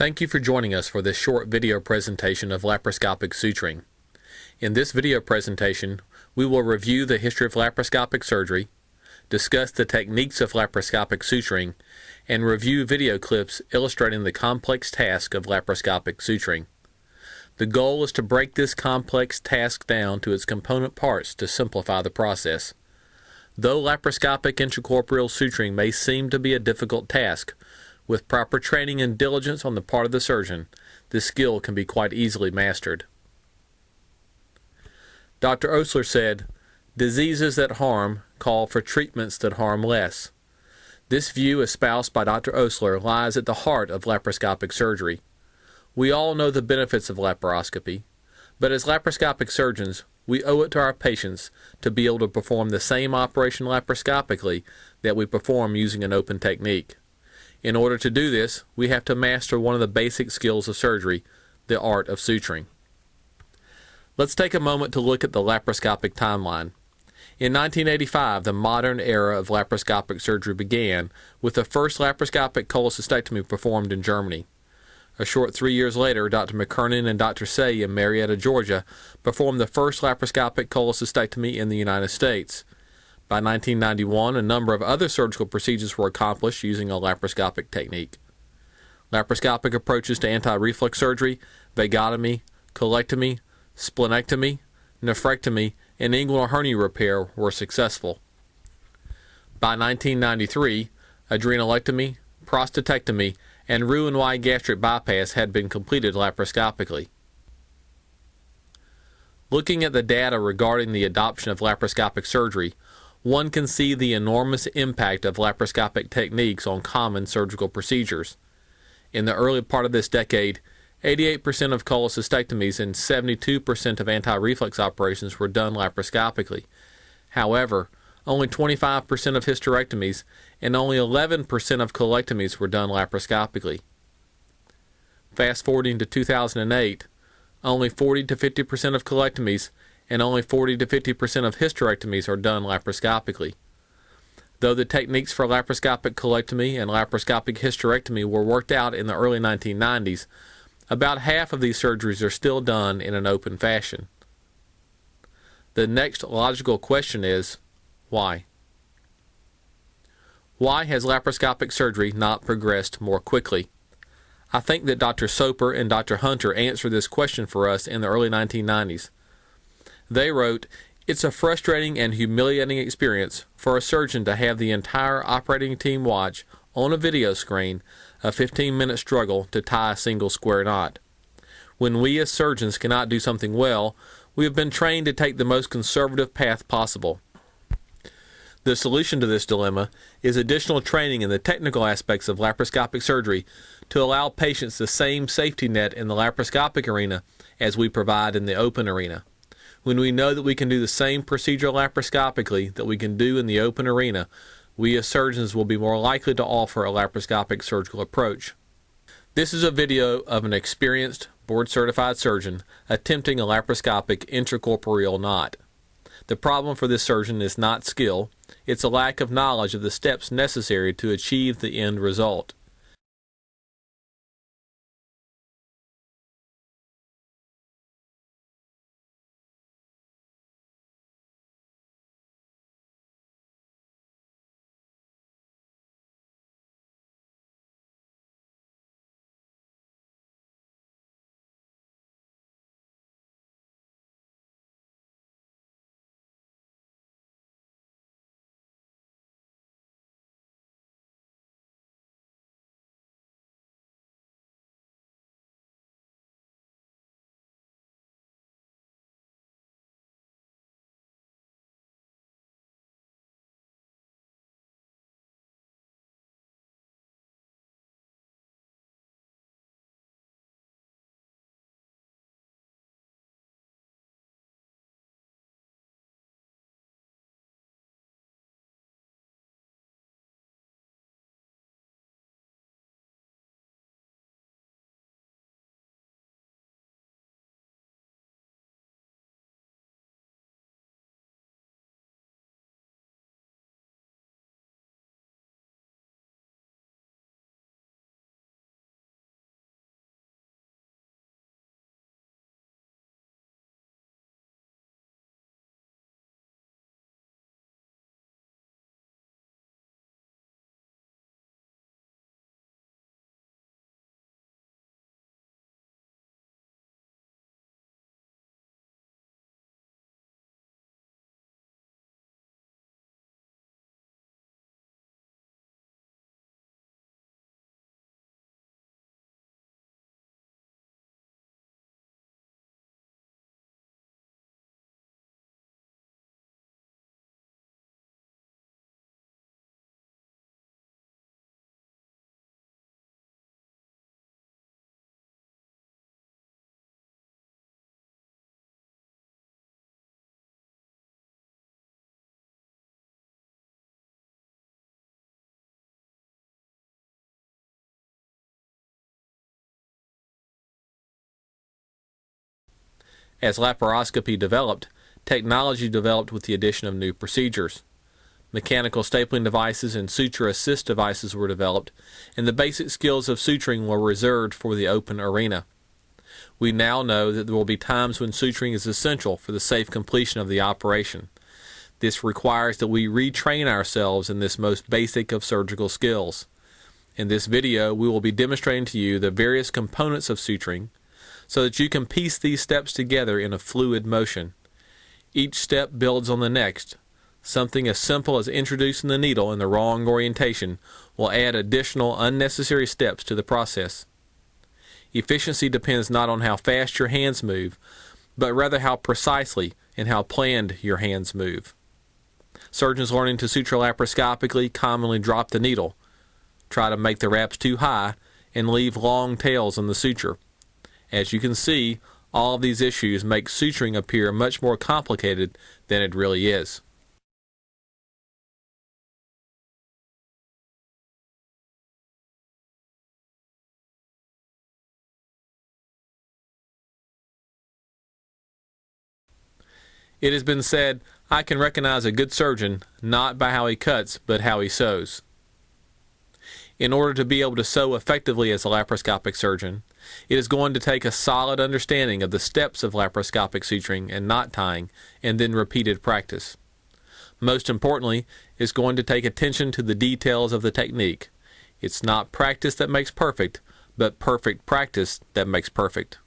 Thank you for joining us for this short video presentation of laparoscopic suturing. In this video presentation, we will review the history of laparoscopic surgery, discuss the techniques of laparoscopic suturing, and review video clips illustrating the complex task of laparoscopic suturing. The goal is to break this complex task down to its component parts to simplify the process. Though laparoscopic intracorporeal suturing may seem to be a difficult task, with proper training and diligence on the part of the surgeon, this skill can be quite easily mastered. Dr. Osler said, "Diseases that harm call for treatments that harm less." This view espoused by Dr. Osler lies at the heart of laparoscopic surgery. We all know the benefits of laparoscopy, but as laparoscopic surgeons, we owe it to our patients to be able to perform the same operation laparoscopically that we perform using an open technique. In order to do this, we have to master one of the basic skills of surgery, the art of suturing. Let's take a moment to look at the laparoscopic timeline. In 1985, the modern era of laparoscopic surgery began with the first laparoscopic cholecystectomy performed in Germany. A short 3 years later, Dr. McKernan and Dr. Say in Marietta, Georgia, performed the first laparoscopic cholecystectomy in the United States. By 1991, a number of other surgical procedures were accomplished using a laparoscopic technique. Laparoscopic approaches to anti-reflux surgery, vagotomy, colectomy, splenectomy, nephrectomy, and inguinal hernia repair were successful. By 1993, adrenalectomy, prostatectomy, and Roux-en-Y gastric bypass had been completed laparoscopically. Looking at the data regarding the adoption of laparoscopic surgery, one can see the enormous impact of laparoscopic techniques on common surgical procedures. In the early part of this decade, 88% of cholecystectomies and 72% of anti-reflux operations were done laparoscopically. However, only 25% of hysterectomies and only 11% of colectomies were done laparoscopically. Fast forwarding to 2008, only 40 to 50% of colectomies and only 40 to 50% of hysterectomies are done laparoscopically. Though the techniques for laparoscopic colectomy and laparoscopic hysterectomy were worked out in the early 1990s, about half of these surgeries are still done in an open fashion. The next logical question is, why? Why has laparoscopic surgery not progressed more quickly? I think that Dr. Soper and Dr. Hunter answered this question for us in the early 1990s. They wrote, "It's a frustrating and humiliating experience for a surgeon to have the entire operating team watch, on a video screen, a 15-minute struggle to tie a single square knot. When we as surgeons cannot do something well, we have been trained to take the most conservative path possible. The solution to this dilemma is additional training in the technical aspects of laparoscopic surgery to allow patients the same safety net in the laparoscopic arena as we provide in the open arena. When we know that we can do the same procedure laparoscopically that we can do in the open arena, we as surgeons will be more likely to offer a laparoscopic surgical approach." This is a video of an experienced, board-certified surgeon attempting a laparoscopic intracorporeal knot. The problem for this surgeon is not skill, it's a lack of knowledge of the steps necessary to achieve the end result. As laparoscopy developed, technology developed with the addition of new procedures. Mechanical stapling devices and suture assist devices were developed, and the basic skills of suturing were reserved for the open arena. We now know that there will be times when suturing is essential for the safe completion of the operation. This requires that we retrain ourselves in this most basic of surgical skills. In this video, we will be demonstrating to you the various components of suturing so that you can piece these steps together in a fluid motion. Each step builds on the next. Something as simple as introducing the needle in the wrong orientation will add additional unnecessary steps to the process. Efficiency depends not on how fast your hands move, but rather how precisely and how planned your hands move. Surgeons learning to suture laparoscopically commonly drop the needle, try to make the wraps too high, and leave long tails on the suture. As you can see, all of these issues make suturing appear much more complicated than it really is. It has been said, I can recognize a good surgeon not by how he cuts, but how he sews. In order to be able to sew effectively as a laparoscopic surgeon, it is going to take a solid understanding of the steps of laparoscopic suturing and knot tying, and then repeated practice. Most importantly, it's going to take attention to the details of the technique. It's not practice that makes perfect, but perfect practice that makes perfect.